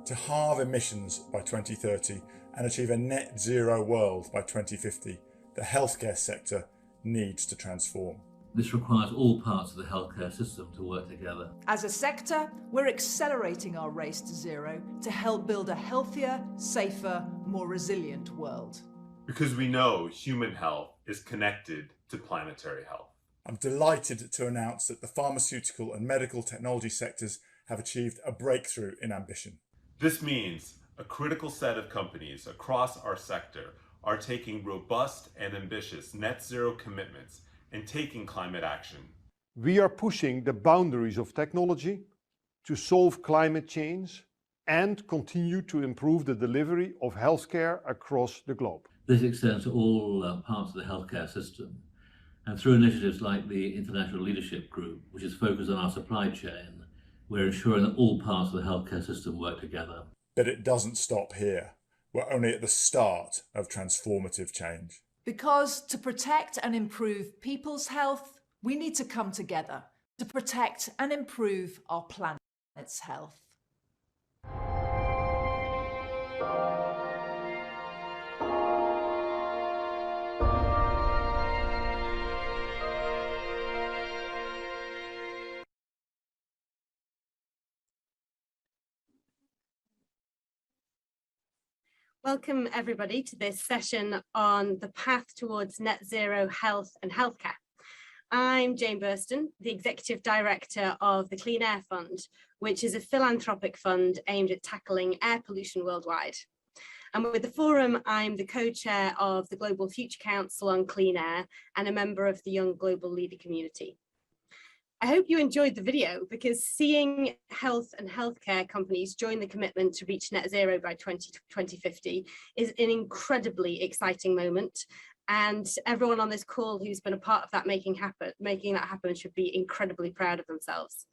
to halve emissions by 2030 and achieve a net zero world by 2050, the healthcare sector needs to transform. This requires all parts of the healthcare system to work together. As a sector, we're accelerating our race to zero to help build a healthier, safer, more resilient world. Because we know human health is connected to planetary health. I'm delighted to announce that the pharmaceutical and medical technology sectors have achieved a breakthrough in ambition. This means a critical set of companies across our sector are taking robust and ambitious net zero commitments and taking climate action. We are pushing the boundaries of technology to solve climate change and continue to improve the delivery of healthcare across the globe. This extends to all parts of the healthcare system, and through initiatives like the International Leadership Group, which is focused on our supply chain, we're ensuring that all parts of the healthcare system work together. But it doesn't stop here. We're only at the start of transformative change. Because to protect and improve people's health, we need to come together to protect and improve our planet's health. Welcome everybody to this session on the path towards net zero health and healthcare. I'm Jane Burston, the Executive Director of the Clean Air Fund, which is a philanthropic fund aimed at tackling air pollution worldwide. And with the forum, I'm the co-chair of the Global Future Council on Clean Air and a member of the Young Global Leader community. I hope you enjoyed the video, because seeing health and healthcare companies join the commitment to reach net zero by 2050 is an incredibly exciting moment. And everyone on this call who's been a part of that making that happen should be incredibly proud of themselves.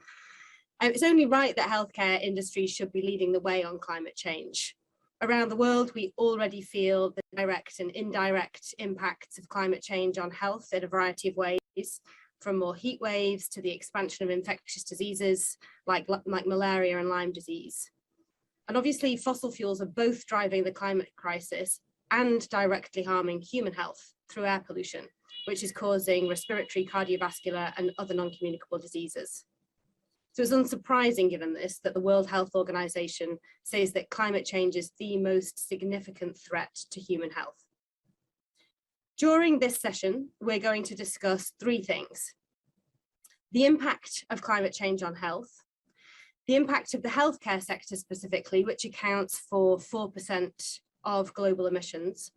It's only right that healthcare industries should be leading the way on climate change. Around the world, we already feel the direct and indirect impacts of climate change on health in a variety of ways, from more heat waves to the expansion of infectious diseases like malaria and Lyme disease. And obviously fossil fuels are both driving the climate crisis and directly harming human health through air pollution, which is causing respiratory, cardiovascular and other non-communicable diseases. So it's unsurprising, given this, that the World Health Organization says that climate change is the most significant threat to human health. During this session, we're going to discuss three things: the impact of climate change on health, the impact of the healthcare sector specifically, which accounts for 4% of global emissions,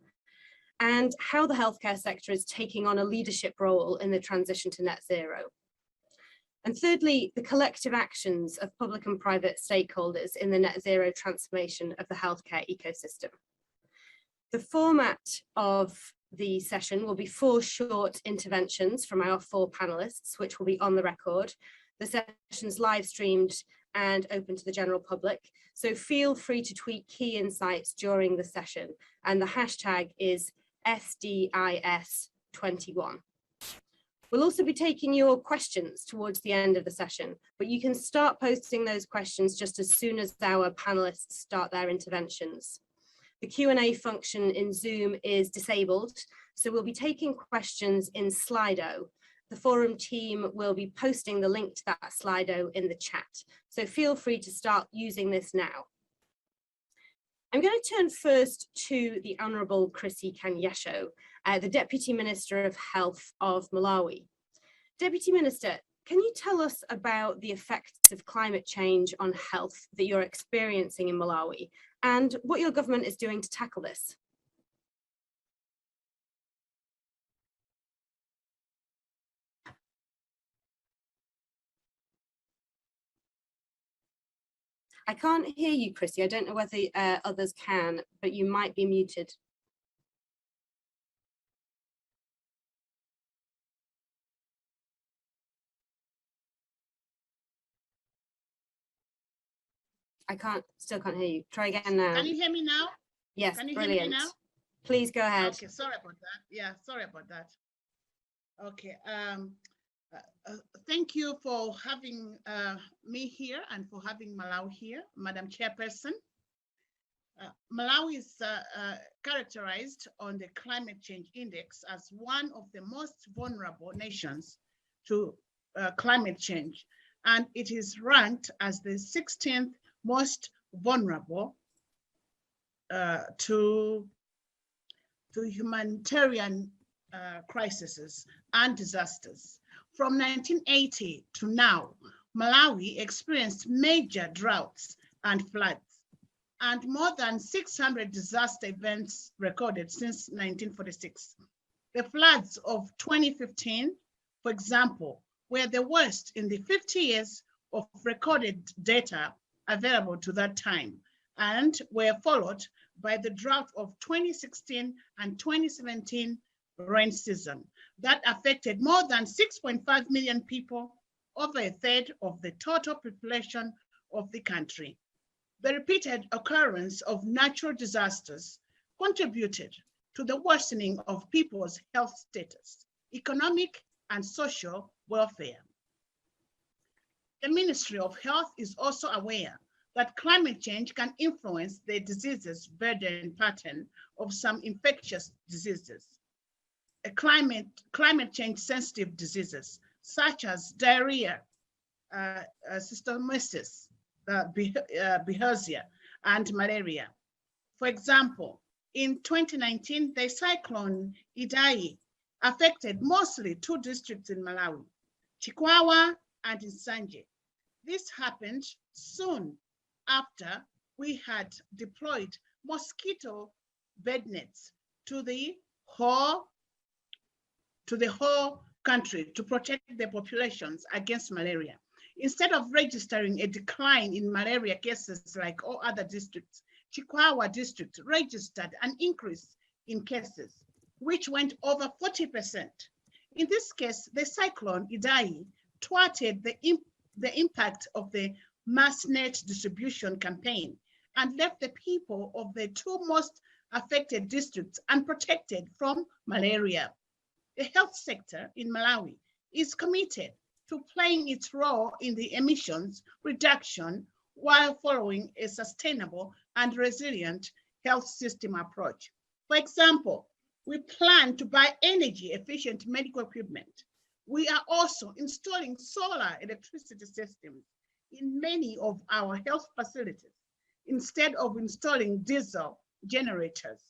and how the healthcare sector is taking on a leadership role in the transition to net zero. And thirdly, the collective actions of public and private stakeholders in the net zero transformation of the healthcare ecosystem. The format of the session will be 4 short interventions from our 4 panelists, which will be on the record. The session's live streamed and open to the general public, so feel free to tweet key insights during the session, and the hashtag is SDIS21. We'll also be taking your questions towards the end of the session, but you can start posting those questions just as soon as our panelists start their interventions. The Q&A function in Zoom is disabled, so we'll be taking questions in Slido. The forum team will be posting the link to that Slido in the chat, so feel free to start using this now. I'm going to turn first to the Honourable Chrissy Kanyesho, the Deputy Minister of Health of Malawi. Deputy Minister, can you tell us about the effects of climate change on health that you're experiencing in Malawi, and what your government is doing to tackle this? I can't hear you, Chrissy. I don't know whether others can, but you might be muted. Still can't hear you. Try again now. Can you hear me now? Yes, Can you brilliant. hear me now? Please go ahead. Okay, sorry about that. Yeah, sorry about that. Okay, thank you for having me here and for having Malawi here, Madam Chairperson. Malawi is characterized on the Climate Change Index as one of the most vulnerable nations to climate change, and it is ranked as the 16th most vulnerable to humanitarian crises and disasters. From 1980 to now, Malawi experienced major droughts and floods, and more than 600 disaster events recorded since 1946. The floods of 2015, for example, were the worst in the 50 years of recorded data available to that time, and were followed by the drought of 2016 and 2017 rain season that affected more than 6.5 million people, over a third of the total population of the country. The repeated occurrence of natural disasters contributed to the worsening of people's health status, economic and social welfare. The Ministry of Health is also aware that climate change can influence the diseases burden pattern of some infectious diseases. Climate change sensitive diseases such as diarrhea, schistosomiasis, bilharzia, and malaria. For example, in 2019, the cyclone Idai affected mostly 2 districts in Malawi, Chikwawa and Nsanje. This happened soon after we had deployed mosquito bed nets to the whole country to protect the populations against malaria. Instead of registering a decline in malaria cases like all other districts, Chikwawa district registered an increase in cases, which went over 40%. In this case, the cyclone Idai thwarted the impact of the mass net distribution campaign and left the people of the 2 most affected districts unprotected from malaria. The health sector in Malawi is committed to playing its role in the emissions reduction while following a sustainable and resilient health system approach. For example, we plan to buy energy efficient medical equipment. We are also installing solar electricity systems in many of our health facilities instead of installing diesel generators.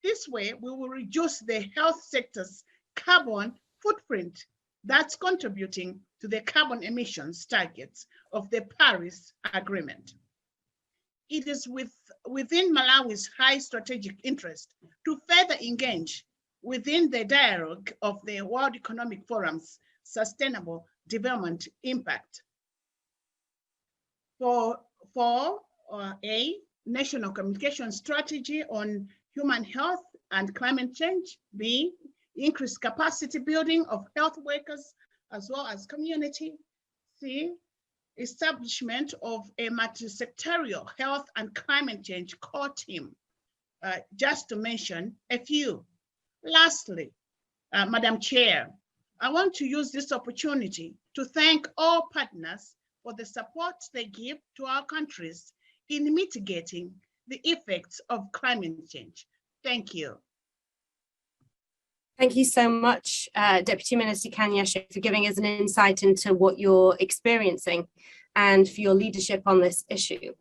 This way, we will reduce the health sector's carbon footprint that's contributing to the carbon emissions targets of the Paris Agreement. It is within Malawi's high strategic interest to further engage within the dialogue of the World Economic Forum's Sustainable Development Impact. For a national communication strategy on human health and climate change, B, increased capacity building of health workers as well as community, C, establishment of a multi-sectorial health and climate change core team, just to mention a few. Lastly, Madam Chair, I want to use this opportunity to thank all partners for the support they give to our countries in mitigating the effects of climate change. Thank you. Thank you so much, Deputy Minister Kanyasha, for giving us an insight into what you're experiencing and for your leadership on this issue.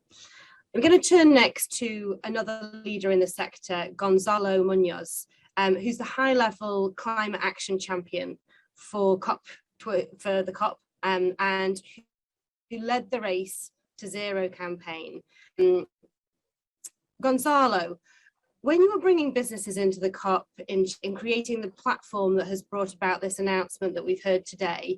I'm going to turn next to another leader in the sector, Gonzalo Munoz, who's the high-level climate action champion for the COP, and who led the Race to Zero campaign. Gonzalo, when you were bringing businesses into the COP in creating the platform that has brought about this announcement that we've heard today,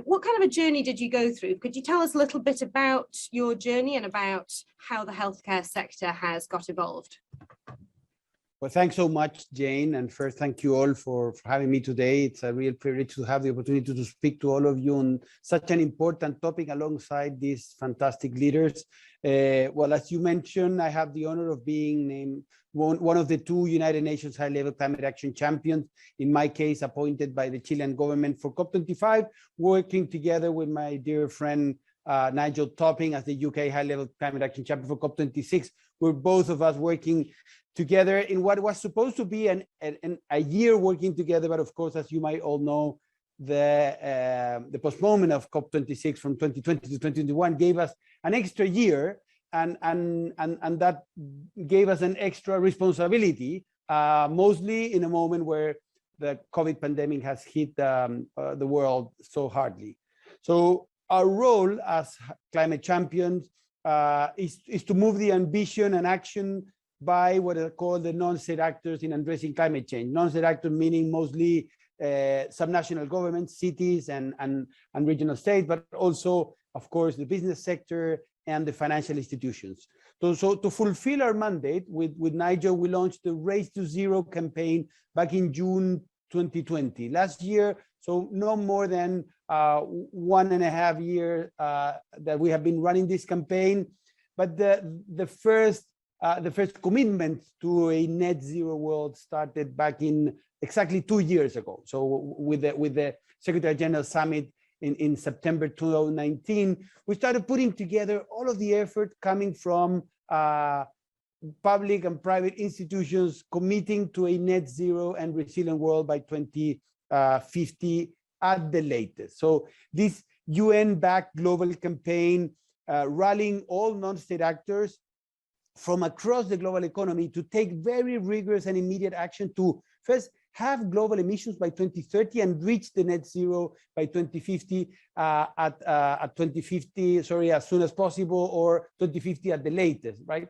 what kind of a journey did you go through? Could you tell us a little bit about your journey and about how the healthcare sector has got involved? Well, thanks so much, Jane. And first, thank you all for having me today. It's a real privilege to have the opportunity to speak to all of you on such an important topic alongside these fantastic leaders. Well, as you mentioned, I have the honor of being named one of the 2 United Nations high-level climate action champions, in my case, appointed by the Chilean government for COP25, working together with my dear friend, Nigel Topping as the UK high-level climate action champion for COP26. We're both of us working together in what was supposed to be a year working together, but of course, as you might all know, the postponement of COP26 from 2020 to 2021 gave us an extra year, and that gave us an extra responsibility, mostly in a moment where the COVID pandemic has hit the world so hardly. So our role as climate champions is to move the ambition and action by what are called the non-state actors in addressing climate change. Non-state actors meaning mostly subnational governments, cities, and regional states, but also, of course, the business sector and the financial institutions. So to fulfill our mandate with Nigel, we launched the Race to Zero campaign back in June 2020. Last year, so no more than 1.5 years that we have been running this campaign. But the first commitment to a net zero world started back in exactly 2 years ago. So with the Secretary General Summit in September 2019, we started putting together all of the effort coming from public and private institutions committing to a net zero and resilient world by 2050 at the latest. So this UN-backed global campaign rallying all non-state actors from across the global economy to take very rigorous and immediate action to first have global emissions by 2030 and reach the net zero by 2050 at 2050, sorry, as soon as possible, or 2050 at the latest, right?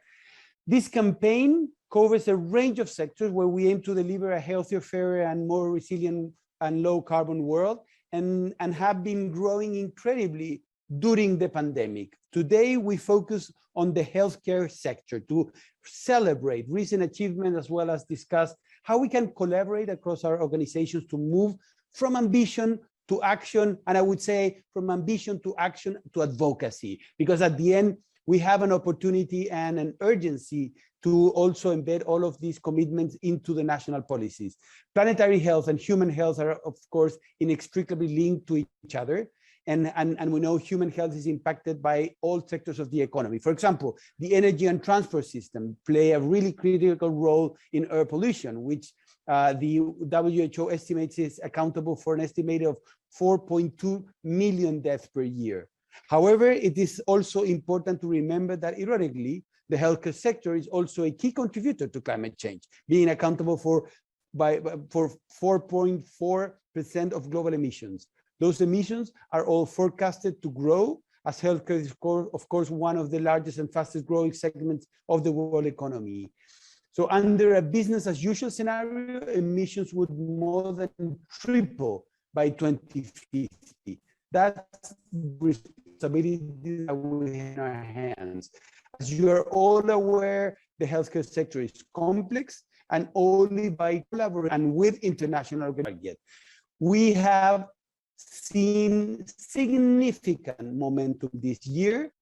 This campaign covers a range of sectors where we aim to deliver a healthier, fairer, and more resilient and low carbon world, and have been growing incredibly during the pandemic. Today, we focus on the healthcare sector to celebrate recent achievements as well as discuss how we can collaborate across our organizations to move from ambition to action, and I would say from ambition to action to advocacy, because at the end, we have an opportunity and an urgency to also embed all of these commitments into the national policies. Planetary health and human health are, of course, inextricably linked to each other. And we know human health is impacted by all sectors of the economy. For example, the energy and transport system play a really critical role in air pollution, which the WHO estimates is accountable for an estimated of 4.2 million deaths per year. However, it is also important to remember that ironically, the healthcare sector is also a key contributor to climate change, being accountable for 4.4% of global emissions. Those emissions are all forecasted to grow, as healthcare is, of course, one of the largest and fastest growing segments of the world economy. So under a business as usual scenario, emissions would more than triple by 2050. That's responsibility that we have in our hands. As you are all aware, the healthcare sector is complex, and only by collaborating and with international organizations, we have seen significant momentum this year.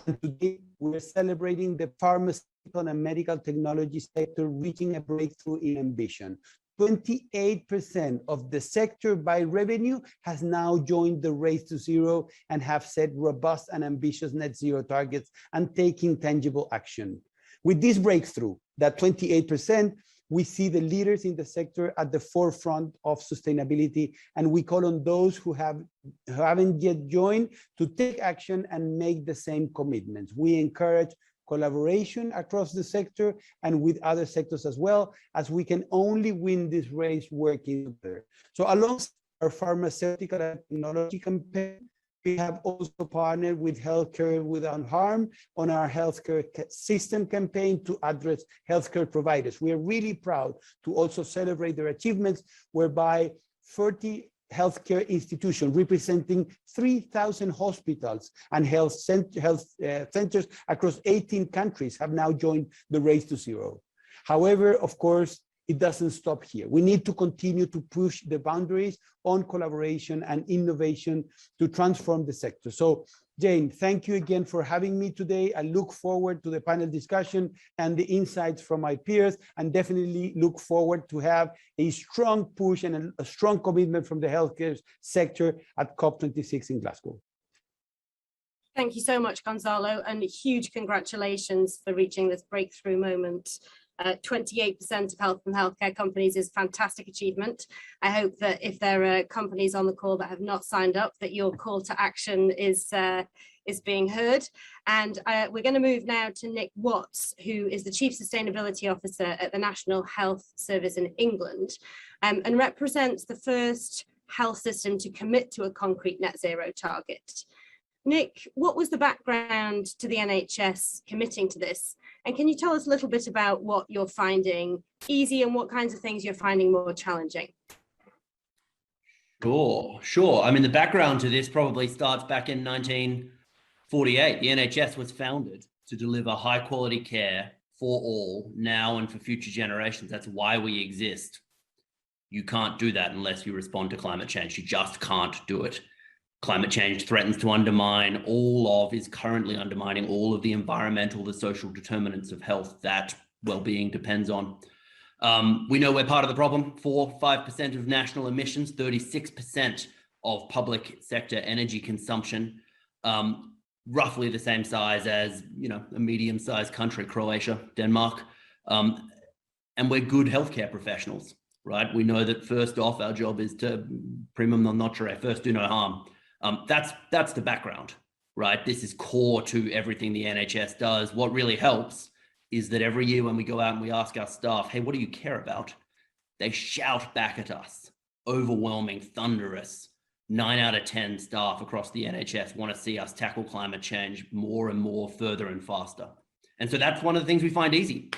And today we're celebrating the pharmaceutical and medical technology sector reaching a breakthrough in ambition. 28% of the sector by revenue has now joined the Race to Zero and have set robust and ambitious net zero targets and taking tangible action. With this breakthrough, that 28%, we see the leaders in the sector at the forefront of sustainability, and we call on those who haven't yet joined to take action and make the same commitments. We encourage collaboration across the sector and with other sectors as well, as we can only win this race working together. So alongside our pharmaceutical and technology campaign, we have also partnered with Healthcare Without Harm on our healthcare system campaign to address healthcare providers. We are really proud to also celebrate their achievements, whereby 40 healthcare institutions representing 3,000 hospitals and health centers across 18 countries have now joined the Race to Zero. However, of course, it doesn't stop here. We need to continue to push the boundaries on collaboration and innovation to transform the sector. So, Jane, thank you again for having me today. I look forward to the panel discussion and the insights from my peers, and definitely look forward to have a strong push and a strong commitment from the healthcare sector at COP26 in Glasgow. Thank you so much, Gonzalo, and huge congratulations for reaching this breakthrough moment. 28% of health and healthcare companies is a fantastic achievement. I hope that if there are companies on the call that have not signed up, that your call to action is being heard. And we're going to move now to Nick Watts, who is the Chief Sustainability Officer at the National Health Service in England, and represents the first health system to commit to a concrete net zero target. Nick, what was the background to the NHS committing to this? And can you tell us a little bit about what you're finding easy and what kinds of things you're finding more challenging? Sure. I mean, the background to this probably starts back in 1948. The NHS was founded to deliver high quality care for all now and for future generations. That's why we exist. You can't do that unless you respond to climate change. You just can't do it. Climate change threatens to is currently undermining all of the environmental, the social determinants of health that well-being depends on. We know we're part of the problem. 4-5% of national emissions, 36% of public sector energy consumption, roughly the same size as, a medium-sized country, Croatia, Denmark. And we're good healthcare professionals, right? We know that first off, our job is to primum non nocere, first do no harm. That's the background, right? This is core to everything the NHS does. What really helps is that every year when we go out and we ask our staff, hey, what do you care about? They shout back at us, overwhelming, thunderous. 9 out of 10 staff across the NHS want to see us tackle climate change more and more, further and faster. And so that's one of the things we find easy.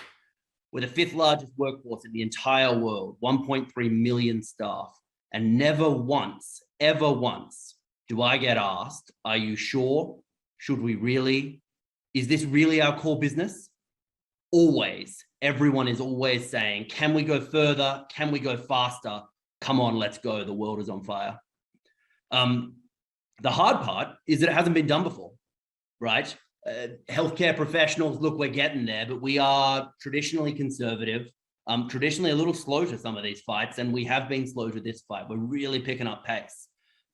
We're the 5th largest workforce in the entire world, 1.3 million staff, and never once, ever once, do I get asked, are you sure? Should we really? Is this really our core business? Always. Everyone is always saying, can we go further? Can we go faster? Come on, let's go. The world is on fire. The hard part is that it hasn't been done before, right? Healthcare professionals, look, we're getting there, but we are traditionally conservative, traditionally a little slow to some of these fights, and we have been slow to this fight. We're really picking up pace.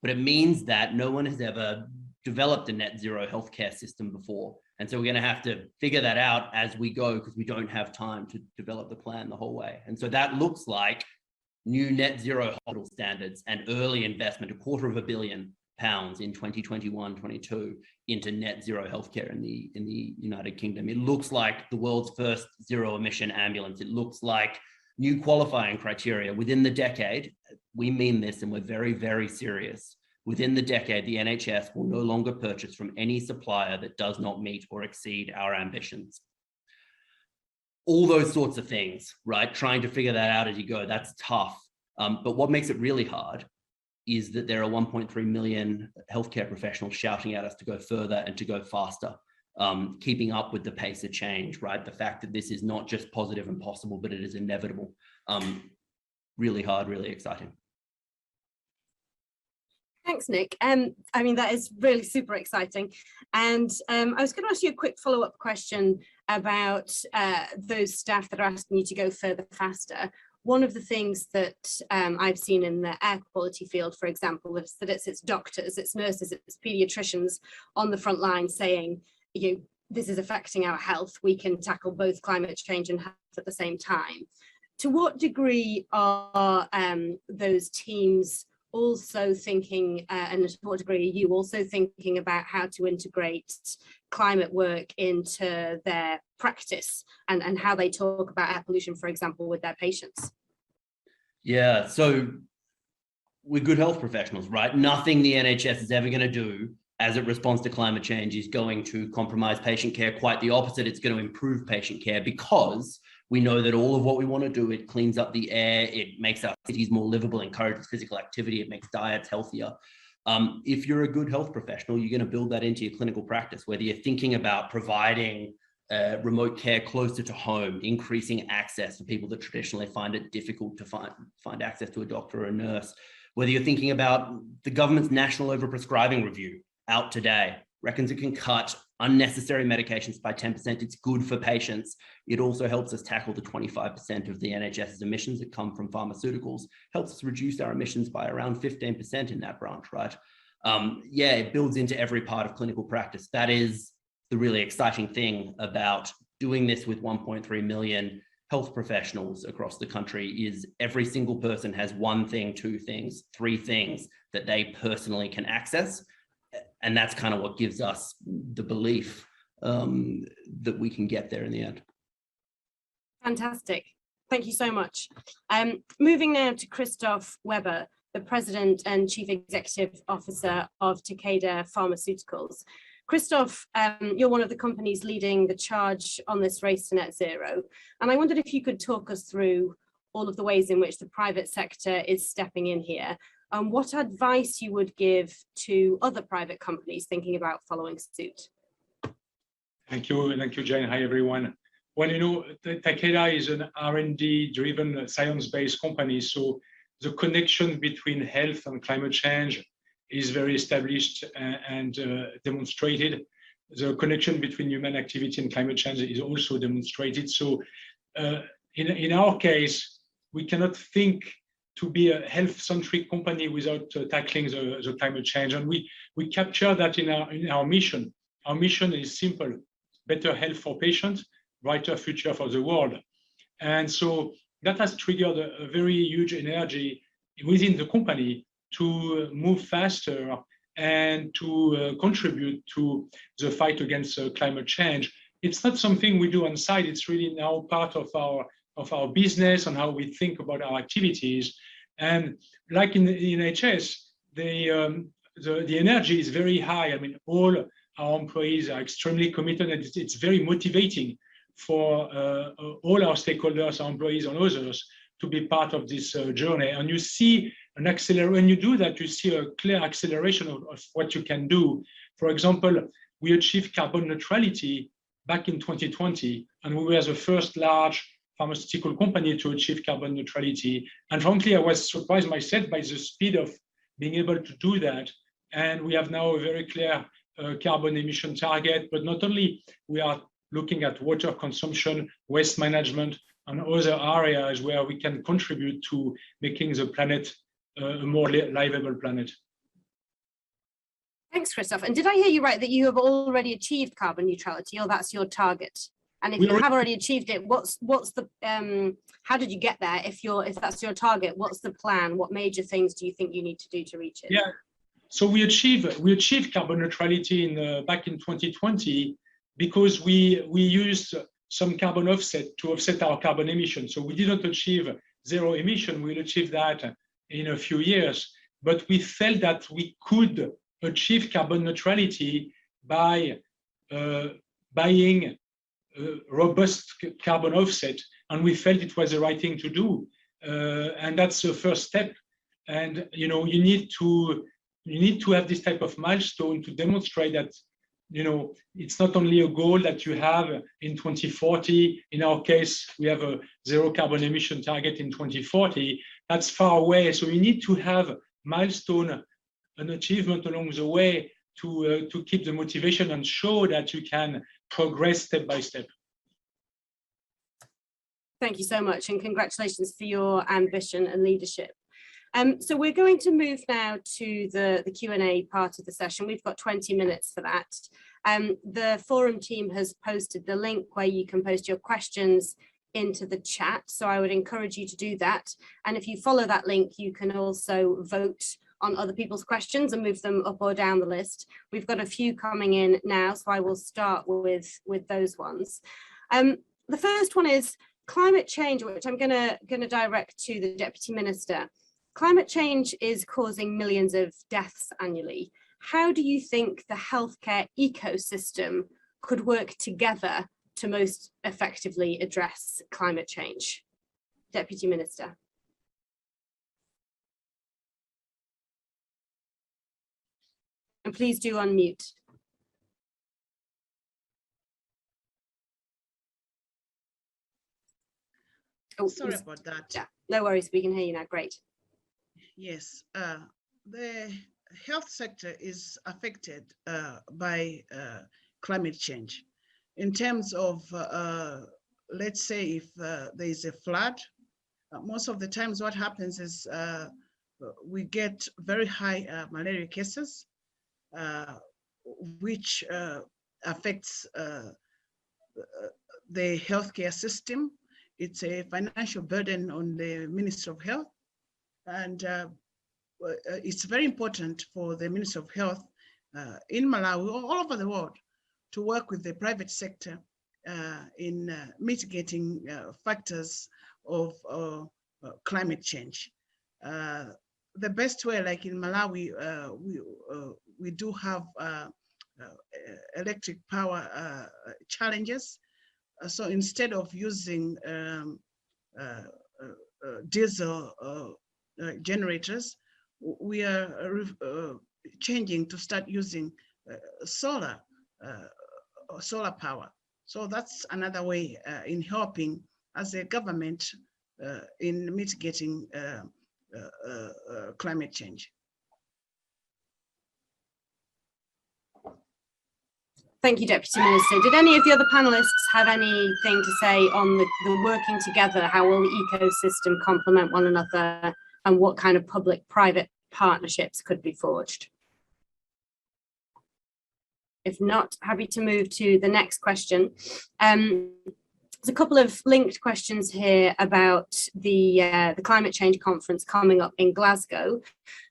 But it means that no one has ever developed a net zero healthcare system before. And so we're going to have to figure that out as we go because we don't have time to develop the plan the whole way. And so that looks like new net zero hospital standards and early investment, £250 million in 2021-22 into net zero healthcare in the United Kingdom. It looks like the world's first zero emission ambulance. It looks like new qualifying criteria within the decade. We mean this and we're very, very serious. Within the decade, the NHS will no longer purchase from any supplier that does not meet or exceed our ambitions. All those sorts of things, right? Trying to figure that out as you go, that's tough. But what makes it really hard is that there are 1.3 million healthcare professionals shouting at us to go further and to go faster, keeping up with the pace of change, right? The fact that this is not just positive and possible, but it is inevitable. Really hard, really exciting. Thanks, Nick. I mean, that is really super exciting. And I was going to ask you a quick follow-up question about those staff that are asking you to go further, faster. One of the things that I've seen in the air quality field, for example, is that it's doctors, it's nurses, it's pediatricians on the front line saying, this is affecting our health. We can tackle both climate change and health at the same time. To what degree are those teams also thinking, and to what degree are you also thinking about how to integrate climate work into their practice and how they talk about air pollution, for example, with their patients? Yeah, so we're good health professionals, right? Nothing the NHS is ever going to do as it responds to climate change is going to compromise patient care. Quite the opposite, it's going to improve patient care because we know that all of what we want to do, it cleans up the air, it makes our cities more livable, encourages physical activity, it makes diets healthier. If you're a good health professional, you're going to build that into your clinical practice, whether you're thinking about providing remote care closer to home, increasing access for people that traditionally find it difficult to find access to a doctor or a nurse, whether you're thinking about the government's national overprescribing review out today, reckons it can cut unnecessary medications by 10%. It's good for patients. It also helps us tackle the 25% of the NHS's emissions that come from pharmaceuticals, helps us reduce our emissions by around 15% in that branch, right? yeah, it builds into every part of clinical practice. That is the really exciting thing about doing this with 1.3 million health professionals across the country, is every single person has one thing, two things, three things that they personally can access. And that's kind of what gives us the belief that we can get there in the end. Fantastic. Thank you so much. Moving now to Christoph Weber, the President and Chief Executive Officer of Takeda Pharmaceuticals. Christoph, you're one of the companies leading the charge on this race to net zero. And I wondered if you could talk us through all of the ways in which the private sector is stepping in here, and what advice you would give to other private companies thinking about following suit. Thank you, Jane. Hi, everyone. Well, you know, Takeda is an R&D driven science-based company, so the connection between health and climate change is very established and demonstrated. The connection between human activity and climate change is also demonstrated. So in our case, we cannot think to be a health-centric company without tackling the climate change. And we capture that in our mission. Our mission is simple: better health for patients, brighter future for the world. And so that has triggered a very huge energy within the company to move faster and to contribute to the fight against climate change. It's not something we do on site. It's really now part of our business and how we think about our activities. And like in NHS, the energy is very high. I mean, all our employees are extremely committed, and it's very motivating for all our stakeholders, our employees and others, to be part of this journey. And you see an acceleration. When you do that, you see a clear acceleration of what you can do. For example, we achieved carbon neutrality back in 2020, and we were the first large pharmaceutical company to achieve carbon neutrality. And frankly, I was surprised myself by the speed of being able to do that. And we have now a very clear carbon emission target, but not only, we are looking at water consumption, waste management, and other areas where we can contribute to making the planet a more livable planet. Thanks, Christoph. And did I hear you right that you have already achieved carbon neutrality, or that's your target? And if you have already achieved it, what's the how did you get there? If that's your target, what's the plan? What major things do you think you need to do to reach it? Yeah, so we achieved carbon neutrality back in 2020 because we used some carbon offset to offset our carbon emissions. So we didn't achieve zero emission. We'll achieve that in a few years. But we felt that we could achieve carbon neutrality by buying robust carbon offset, and we felt it was the right thing to do. And that's the first step. And you know, you need to have this type of milestone to demonstrate that, you know, it's not only a goal that you have in 2040. In our case, we have a zero carbon emission target in 2040. That's far away. So you need to have milestone, an achievement along the way to keep the motivation and show that you can progress step by step. Thank you so much, and congratulations for your ambition and leadership. So we're going to move now to the Q&A part of the session. We've got 20 minutes for that. The forum team has posted the link where you can post your questions into the chat. So I would encourage you to do that. And if you follow that link, you can also vote on other people's questions and move them up or down the list. We've got a few coming in now, so I will start with those ones. The first one is climate change, which I'm gonna direct to the Deputy Minister. Climate change is causing millions of deaths annually. How do you think the healthcare ecosystem could work together to most effectively address climate change? Deputy Minister. And please do unmute. Oh, sorry about that. Yeah, no worries, we can hear you now, great. Yes, the health sector is affected by climate change. In terms of, let's say if there is a flood, most of the times what happens is we get very high malaria cases. which affects the healthcare system. It's a financial burden on the Ministry of Health. And it's very important for the Ministry of Health in Malawi, all over the world, to work with the private sector in mitigating factors of climate change. The best way, like in Malawi, we do have electric power challenges. So instead of using diesel generators, we are changing to start using solar power. So that's another way in helping as a government in mitigating climate change. Thank you, Deputy Minister. Did any of the other panelists have anything to say on the working together? How will the ecosystem complement one another, and what kind of public-private partnerships could be forged? If not, happy to move to the next question. There's a couple of linked questions here about the climate change conference coming up in Glasgow.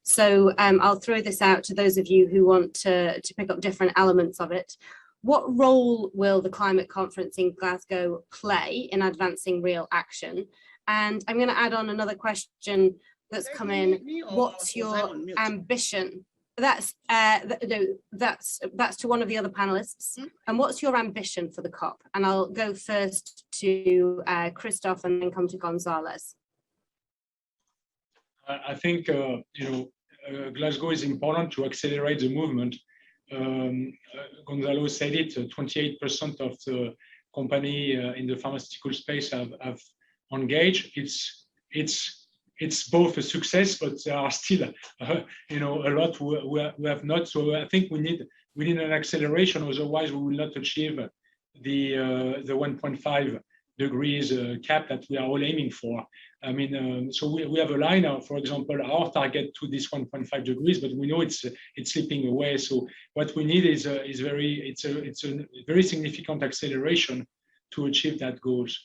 So I'll throw this out to those of you who want to pick up different elements of it. What role will the climate conference in Glasgow play in advancing real action? And I'm going to add on another question that's come in. What's your ambition? That's to one of the other panelists. And what's your ambition for the COP? And I'll go first to Christophe and then come to Gonzalez. I think Glasgow is important to accelerate the movement. Gonzalo said it. 28% of the company in the pharmaceutical space have engaged. It's both a success, but there are still a lot who have not. So I think we need an acceleration. Otherwise, we will not achieve the 1.5 degrees cap that we are all aiming for. I mean, so we have a line now, for example, our target to this 1.5 degrees, but we know it's slipping away. So what we need is a very significant acceleration to achieve that goals.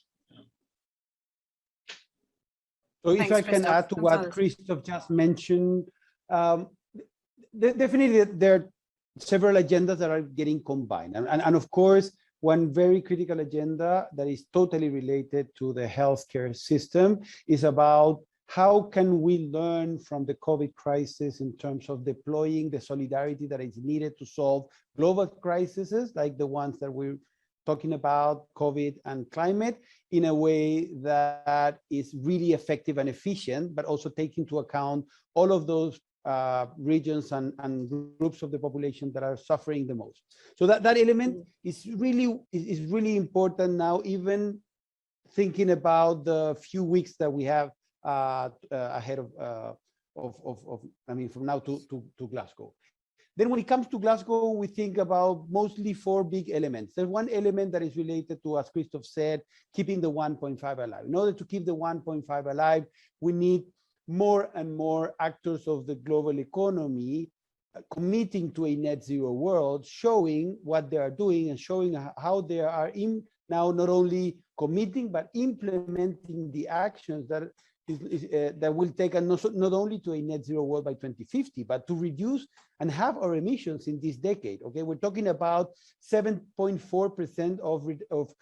So if I can add to what Christophe just mentioned, definitely there are several agendas that are getting combined. And of course, one very critical agenda that is totally related to the healthcare system is about how can we learn from the COVID crisis in terms of deploying the solidarity that is needed to solve global crises like the ones that we're talking about, COVID and climate, in a way that is really effective and efficient, but also take into account all of those regions and groups of the population that are suffering the most. So that element is really important now, even thinking about the few weeks that we have ahead from now to Glasgow. Then when it comes to Glasgow, we think about mostly 4 big elements. There's one element that is related to, as Christophe said, keeping the 1.5 alive. In order to keep the 1.5 alive, we need more and more actors of the global economy committing to a net zero world, showing what they are doing and showing how they are now not only committing, but implementing the actions that that will take us not only to a net zero world by 2050, but to reduce and have our emissions in this decade. Okay, we're talking about 7.4% of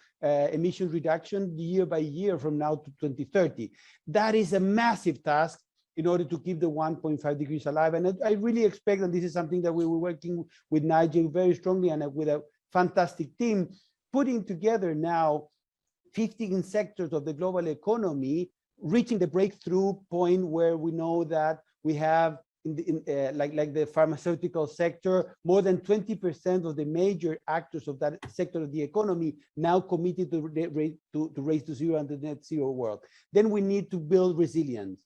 emission reduction year by year from now to 2030. That is a massive task in order to keep the 1.5 degrees alive. And I really expect, and this is something that we were working with Nigel very strongly and with a fantastic team, putting together now 15 sectors of the global economy, reaching the breakthrough point where we know that we have, like the pharmaceutical sector, more than 20% of the major actors of that sector of the economy now committed to raise to zero and the net zero world. Then we need to build resilience.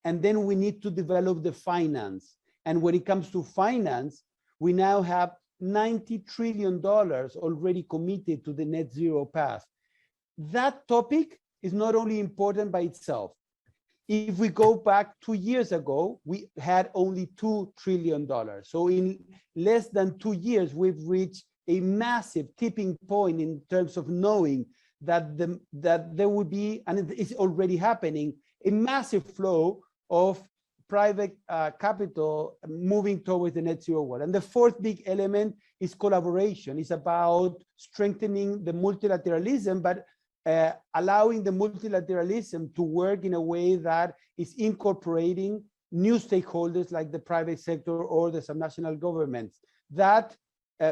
And then we need to develop the finance. And when it comes to finance, we now have $90 trillion already committed to the net zero path. That topic is not only important by itself, If we go back 2 years ago, we had only $2 trillion. So in less than 2 years, we've reached a massive tipping point in terms of knowing that there would be, and it is already happening, a massive flow of private capital moving towards the net zero world. And the fourth big element is collaboration. It's about strengthening the multilateralism, but allowing the multilateralism to work in a way that is incorporating new stakeholders like the private sector or the subnational governments. That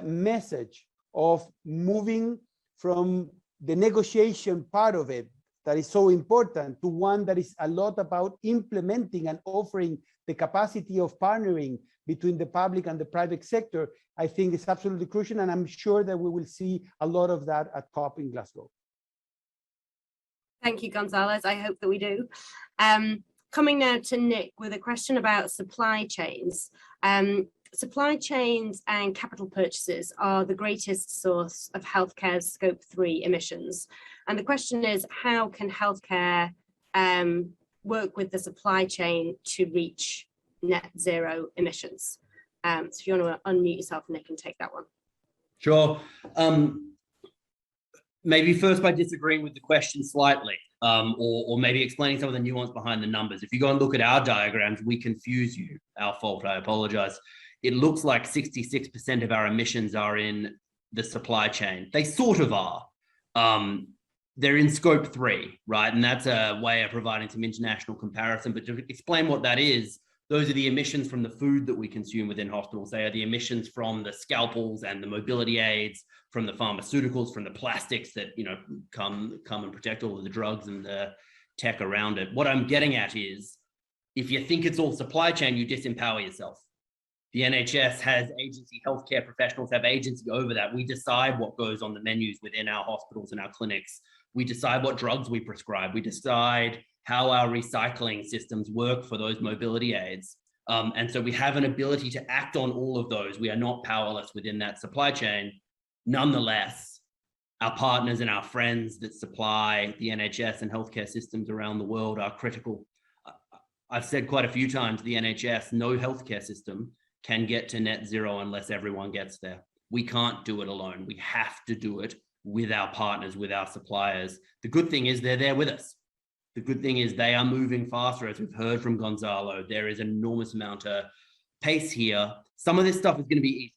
message of moving from the negotiation part of it that is so important to one that is a lot about implementing and offering the capacity of partnering between the public and the private sector, I think is absolutely crucial. And I'm sure that we will see a lot of that at COP in Glasgow. Thank you, Gonzalez. I hope that we do. Coming now to Nick with a question about supply chains. Supply chains and capital purchases are the greatest source of healthcare's Scope 3 emissions. And the question is, how can healthcare work with the supply chain to reach net zero emissions? So if you want to unmute yourself, Nick, and take that one. Sure. Maybe first by disagreeing with the question slightly, or maybe explaining some of the nuance behind the numbers. If you go and look at our diagrams, we confuse you. Our fault, I apologize. It looks like 66% of our emissions are in the supply chain. They sort of are. They're in Scope 3, right? And that's a way of providing some international comparison. But to explain what that is, those are the emissions from the food that we consume within hospitals. They are the emissions from the scalpels and the mobility aids, from the pharmaceuticals, from the plastics that come and protect all of the drugs and the tech around it. What I'm getting at is, if you think it's all supply chain, you disempower yourself. The NHS has agency, healthcare professionals have agency over that. We decide what goes on the menus within our hospitals and our clinics. We decide what drugs we prescribe. We decide how our recycling systems work for those mobility aids. And so we have an ability to act on all of those. We are not powerless within that supply chain. Nonetheless, our partners and our friends that supply the NHS and healthcare systems around the world are critical. I've said quite a few times, the NHS, no healthcare system can get to net zero unless everyone gets there. We can't do it alone. We have to do it with our partners, with our suppliers. The good thing is they're there with us. The good thing is they are moving faster, as we've heard from Gonzalo. There is an enormous amount of pace here. Some of this stuff is going to be easy.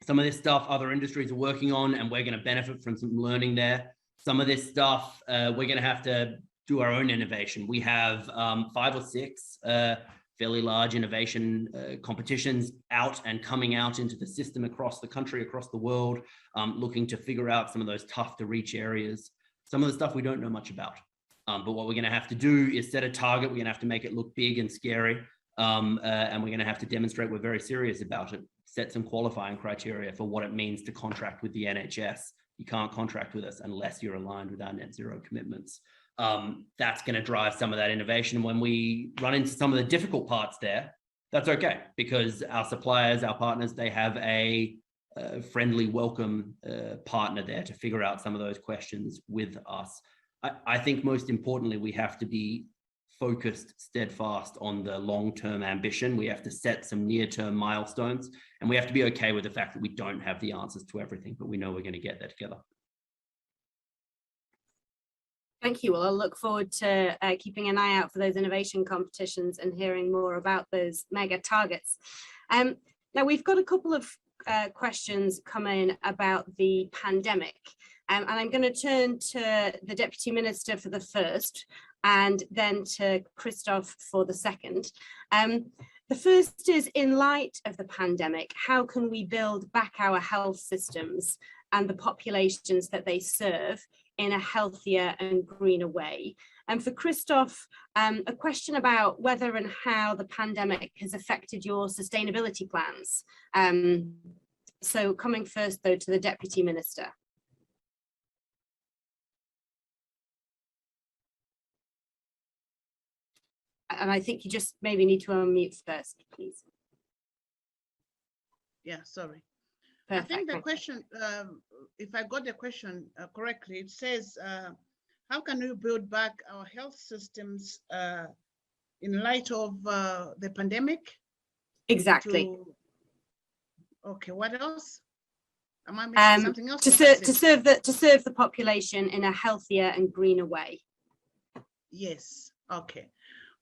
Some of this stuff other industries are working on, and we're going to benefit from some learning there. Some of this stuff, we're going to have to do our own innovation. We have 5 or 6 fairly large innovation competitions out and coming out into the system across the country, across the world, looking to figure out some of those tough to reach areas. Some of the stuff we don't know much about. But what we're going to have to do is set a target. We're going to have to make it look big and scary. And we're going to have to demonstrate we're very serious about it. Set some qualifying criteria for what it means to contract with the NHS. You can't contract with us unless you're aligned with our net zero commitments. That's going to drive some of that innovation. When we run into some of the difficult parts there, that's okay, because our suppliers, our partners, they have a friendly, welcome partner there to figure out some of those questions with us. I think most importantly, we have to be focused, steadfast on the long-term ambition. We have to set some near-term milestones, and we have to be okay with the fact that we don't have the answers to everything, but we know we're going to get there together. Thank you. Well, I'll look forward to keeping an eye out for those innovation competitions and hearing more about those mega targets. Now, we've got a couple of questions coming about the pandemic. And I'm going to turn to the Deputy Minister for the first, and then to Christophe for the second. The first is, in light of the pandemic, how can we build back our health systems and the populations that they serve in a healthier and greener way? And for Christophe, a question about whether and how the pandemic has affected your sustainability plans. So coming first, though, to the Deputy Minister. And I think you just maybe need to unmute first, please. Yeah, sorry. Perfect. I think the question, if I got the question correctly, it says how can we build back our health systems in light of the pandemic? Exactly. Okay, what else? Am I missing something else? To serve the population in a healthier and greener way. Yes. Okay.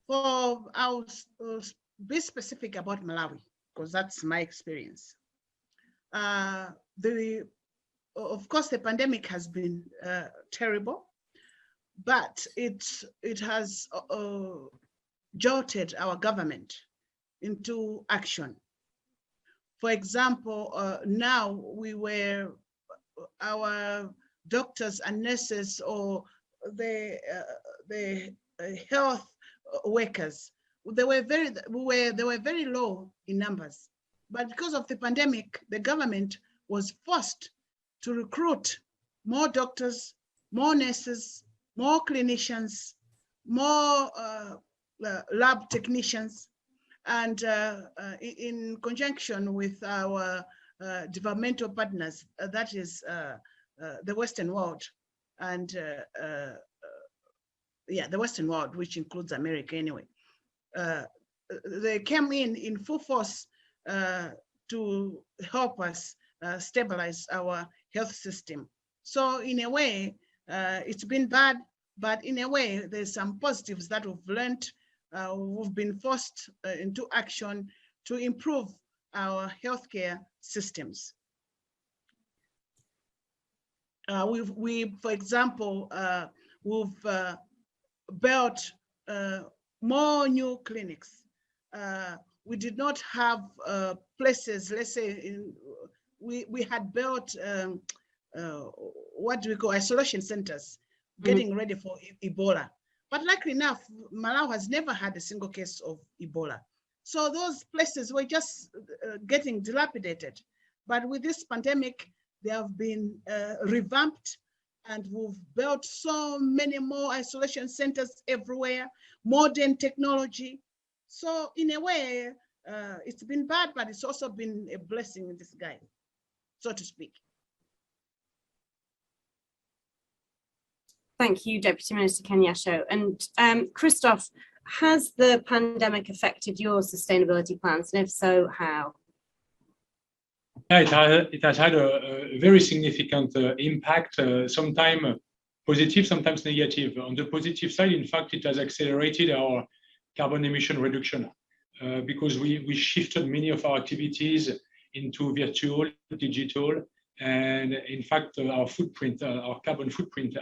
I'll be specific about Malawi because that's my experience. Of course, the pandemic has been terrible, but it has jolted our government into action. For example, now our doctors and nurses or the health workers, they were very low in numbers. But because of the pandemic, the government was forced to recruit more doctors, more nurses, more clinicians, more lab technicians, and in conjunction with our developmental partners, that is the Western world, and the Western world, which includes America anyway. They came in full force to help us stabilize our health system. So in a way, it's been bad, but in a way, there's some positives that we've learned. We've been forced into action to improve our healthcare systems. For example, we've built more new clinics. We did not have places, let's say, we had built, what do we call, isolation centers, getting ready for Ebola. But luckily enough, Malawi has never had a single case of Ebola. So those places were just getting dilapidated. But with this pandemic, they have been revamped, and we've built so many more isolation centers everywhere, modern technology. So in a way, it's been bad, but it's also been a blessing in disguise, so to speak. Thank you, Deputy Minister Kenyasho. And Christophe, has the pandemic affected your sustainability plans, and if so, how? It has had a very significant impact, sometimes positive, sometimes negative. On the positive side, in fact, it has accelerated our carbon emission reduction because we shifted many of our activities into virtual, digital, and in fact, our footprint, our carbon footprint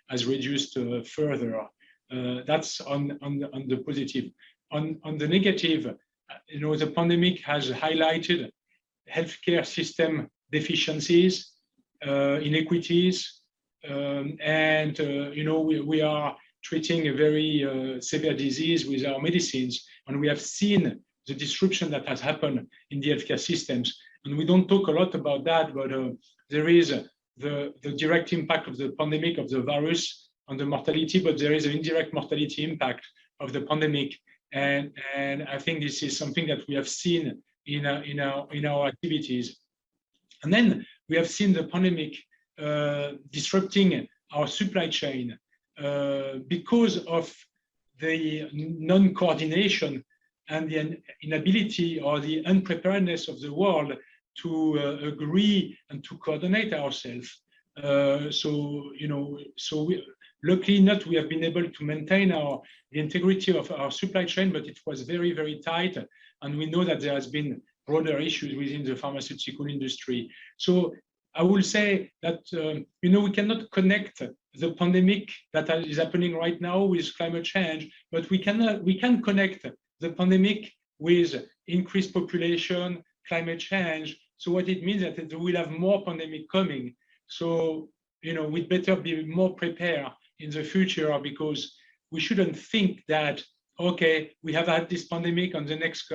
has reduced further. That's on the positive. On the negative, the pandemic has highlighted healthcare system deficiencies, inequities, and we are treating a very severe disease with our medicines, and we have seen the disruption that has happened in the healthcare systems. And we don't talk a lot about that, but there is the direct impact of the pandemic, of the virus on the mortality, but there is an indirect mortality impact of the pandemic. And I think this is something that we have seen in our activities. And then we have seen the pandemic disrupting our supply chain because of the non-coordination and the inability or the unpreparedness of the world to agree and to coordinate ourselves. Luckily enough, we have been able to maintain the integrity of our supply chain, but it was very, very tight. And we know that there has been broader issues within the pharmaceutical industry. So I will say that, we cannot connect the pandemic that is happening right now with climate change, but we can connect the pandemic with increased population, climate change. So what it means is that we will have more pandemic coming. So, we'd better be more prepared in the future, because we shouldn't think that, okay, we have had this pandemic and the next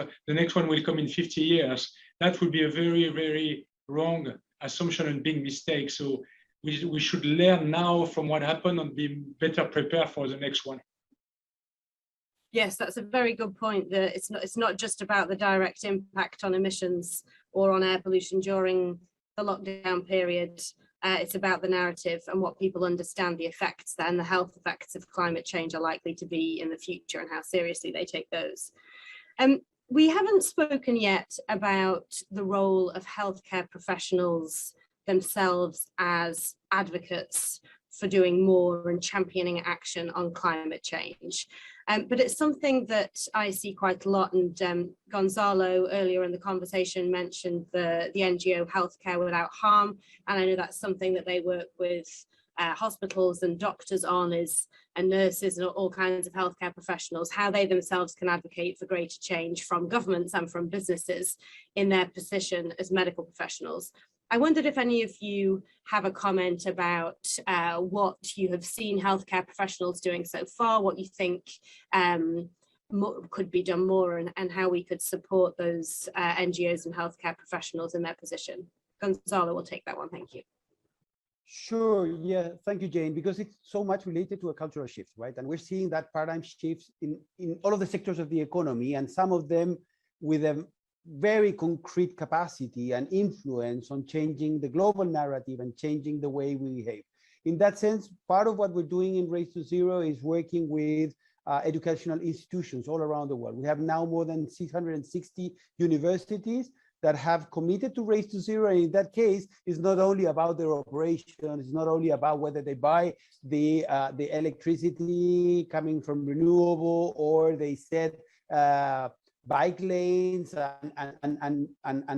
one will come in 50 years. That would be a very, very wrong assumption and big mistake. So we should learn now from what happened and be better prepared for the next one. Yes, that's a very good point. That it's not just about the direct impact on emissions or on air pollution during the lockdown period. It's about the narrative and what people understand the effects and the health effects of climate change are likely to be in the future and how seriously they take those. We haven't spoken yet about the role of healthcare professionals themselves as advocates for doing more and championing action on climate change. But it's something that I see quite a lot, and Gonzalo earlier in the conversation mentioned the NGO Healthcare Without Harm, and I know that's something that they work with hospitals and doctors on, and nurses and all kinds of healthcare professionals, how they themselves can advocate for greater change from governments and from businesses in their position as medical professionals. I wondered if any of you have a comment about what you have seen healthcare professionals doing so far, what you think could be done more, and how we could support those NGOs and healthcare professionals in their position. Gonzalo will take that one, thank you. Sure, yeah, thank you, Jane, because it's so much related to a cultural shift, right? And we're seeing that paradigm shifts in all of the sectors of the economy, and some of them with a very concrete capacity and influence on changing the global narrative and changing the way we behave. In that sense, part of what we're doing in Race to Zero is working with educational institutions all around the world. We have now more than 660 universities that have committed to Race to Zero, and in that case, it's not only about their operation, it's not only about whether they buy the electricity coming from renewable, or they set bike lanes and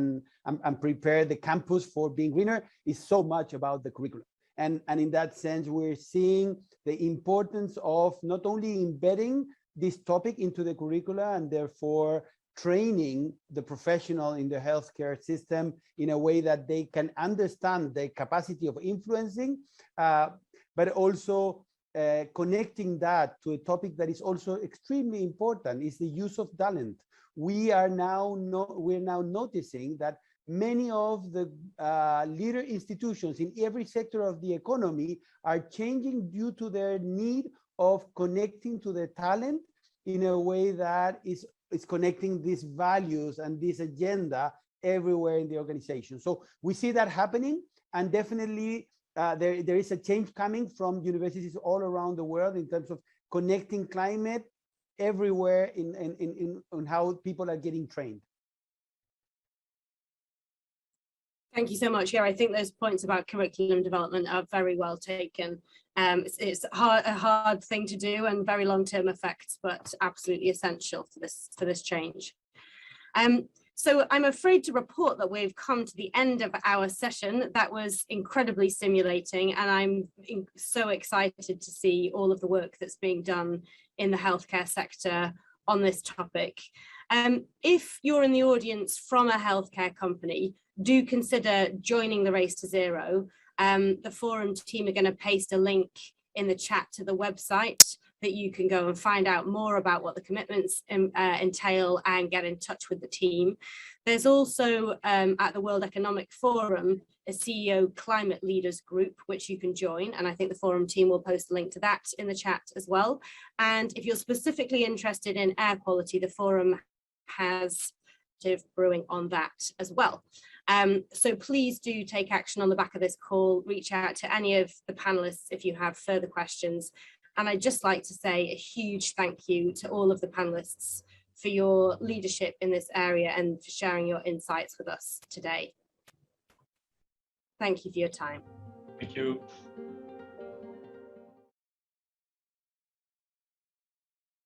prepare the campus for being greener. Is so much about the curriculum. And in that sense, we're seeing the importance of not only embedding this topic into the curricula and therefore training the professional in the healthcare system in a way that they can understand the capacity of influencing, but also connecting that to a topic that is also extremely important, is the use of talent. We're now noticing that many of the leader institutions in every sector of the economy are changing due to their need of connecting to the talent in a way that is connecting these values and this agenda everywhere in the organization. So we see that happening, and definitely there is a change coming from universities all around the world in terms of connecting climate everywhere on how people are getting trained. Thank you so much. Yeah, I think those points about curriculum development are very well taken. It's a hard thing to do and very long-term effects, but absolutely essential for this change. So I'm afraid to report that we've come to the end of our session. That was incredibly stimulating, and I'm so excited to see all of the work that's being done in the healthcare sector on this topic. If you're in the audience from a healthcare company, do consider joining the Race to Zero. The forum team are going to paste a link in the chat to the website that you can go and find out more about what the commitments entail and get in touch with the team. There's also at the World Economic Forum a CEO Climate Leaders group, which you can join, and I think the forum team will post a link to that in the chat as well. And if you're specifically interested in air quality, the forum has brewing on that as well. So please do take action on the back of this call, reach out to any of the panelists if you have further questions. And I'd just like to say a huge thank you to all of the panelists for your leadership in this area and for sharing your insights with us today. Thank you for your time. Thank you.